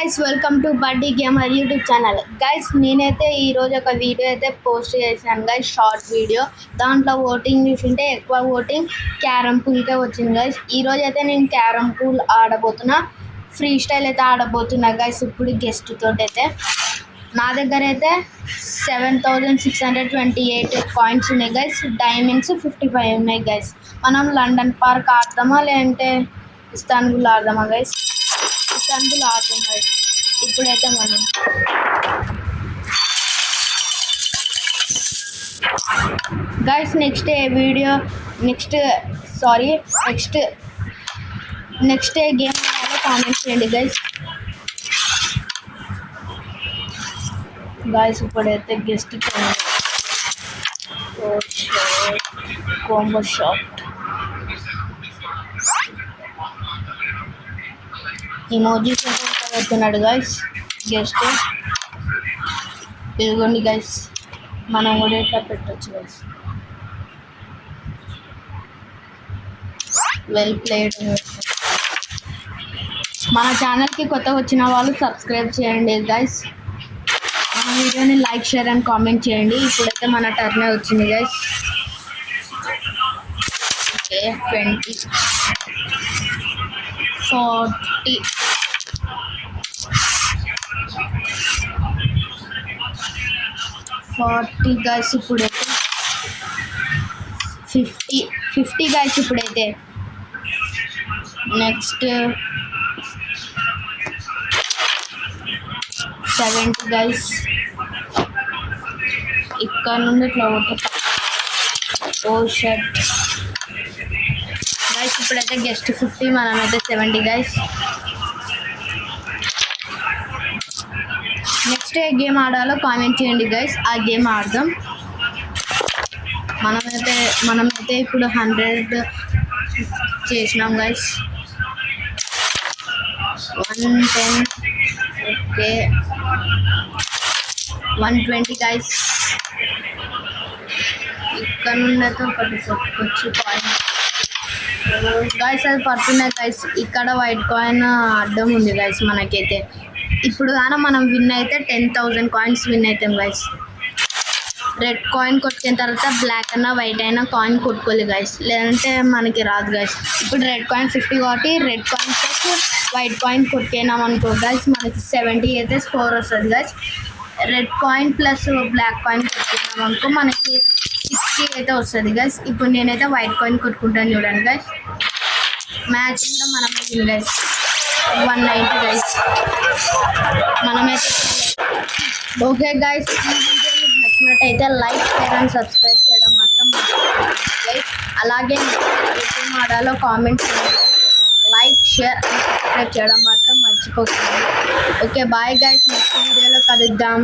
Guys welcome to బడ్డీ gamer YouTube channel. Guys నేనైతే ఈరోజు ఒక వీడియో అయితే పోస్ట్ చేశాను గైస్, షార్ట్ వీడియో. దాంట్లో ఓటింగ్ చూసింటే ఎక్కువ ఓటింగ్ క్యారమ్ పూల్కే వచ్చింది గైస్. ఈరోజు అయితే నేను క్యారమ్ పూల్ ఆడబోతున్నా, ఫ్రీ స్టైల్ అయితే ఆడబోతున్నా గైస్. ఇప్పుడు గెస్ట్ తోటి అయితే నా దగ్గర అయితే 7628 కాయిన్స్ ఉన్నాయి గైస్. డైమండ్స్ 55 ఉన్నాయి గైస్. మనం లండన్ పార్క్ ఆడదామా లేదంటే ఇస్తాన్బుల్ ఆడదామా గైస్? ఇస్తాన్బుల్ ఆడదాం గైస్. ఇప్పుడైతే మనం గైస్ నెక్స్ట్ గేమ్ కామెంట్ చేయండి గైస్. గైస్ ఇప్పుడైతే గెస్ట్ కాంబో షాట్ ఇమోజీస్ పెడుతున్నాడు గైస్ గెస్ట్. ఇదిగోండి గైస్, మనం కూడా ఇట్లా పెట్టచ్చు గైస్. Well played. మన ఛానల్కి కొత్తగా వచ్చిన వాళ్ళు సబ్స్క్రైబ్ చేయండి గైస్. మన వీడియోని లైక్, షేర్ అండ్ కామెంట్ చేయండి. ఇప్పుడైతే మన టర్న్ వచ్చింది గైస్. Okay 20 40 guys. ఇప్పుడైతే 50 గైస్. ఇప్పుడైతే నెక్స్ట్ 70 గైస్. ఇక్కడ నుండి ఇట్లా ఓ షర్ట్ గైస్. ఇప్పుడైతే గెస్ట్ 50, మనమైతే 70 గైస్. నెక్స్ట్ ఏ గేమ్ ఆడాలో కామెంట్ చేయండి గైస్, ఆ గేమ్ ఆడదాం. మనమైతే ఇప్పుడు 100 చేసినాం గైస్. 110. Okay 120 guys. ఇక్కడ నుండి అయితే ఒకటి కొట్టుకొచ్చి కాయిన్ గైస్, అది పడుతున్నాయి గైస్. ఇక్కడ వైట్ కాయిన్ అడ్డం ఉంది గైస్ మనకైతే. ఇప్పుడు కానీ మనం విన్ అయితే 10,000 కాయిన్స్ విన్ అవుతాం గైస్. రెడ్ కాయిన్ కొట్టుకున్న తర్వాత బ్లాక్ అయినా వైట్ అయినా కాయిన్ కొట్టుకోవాలి గైస్, లేదంటే మనకి రాదు గైస్. ఇప్పుడు రెడ్ కాయిన్ 50 కాబట్టి red coin plus white coin కొట్టుకున్నాం అనుకో గైస్, మనకి 70 అయితే స్కోర్ వస్తుంది guys. Red coin plus black coin కొట్టుకున్నాం అనుకో మనకి 60 అయితే వస్తుంది గైస్. ఇప్పుడు నేనైతే వైట్ కాయిన్ కొట్టుకుంటాను చూడండి గైస్. మ్యాచ్ ఇంకా మనమే విన్ గైస్. 190 గైస్ మనమైతే. ఓకే గైస్, ఈ వీడియో మీకు నచ్చినట్టయితే లైక్, షేర్ అండ్ సబ్స్క్రైబ్ చేయడం మాత్రం మర్చిపోకండి గైస్. అలాగే ఏం ఆడాలో కామెంట్ చేయండి. లైక్, షేర్ అండ్ సబ్స్క్రైబ్ చేయడం మాత్రం మర్చిపోకండి. ఓకే బాయ్ గైస్, నెక్స్ట్ వీడియోలో కలుద్దాం.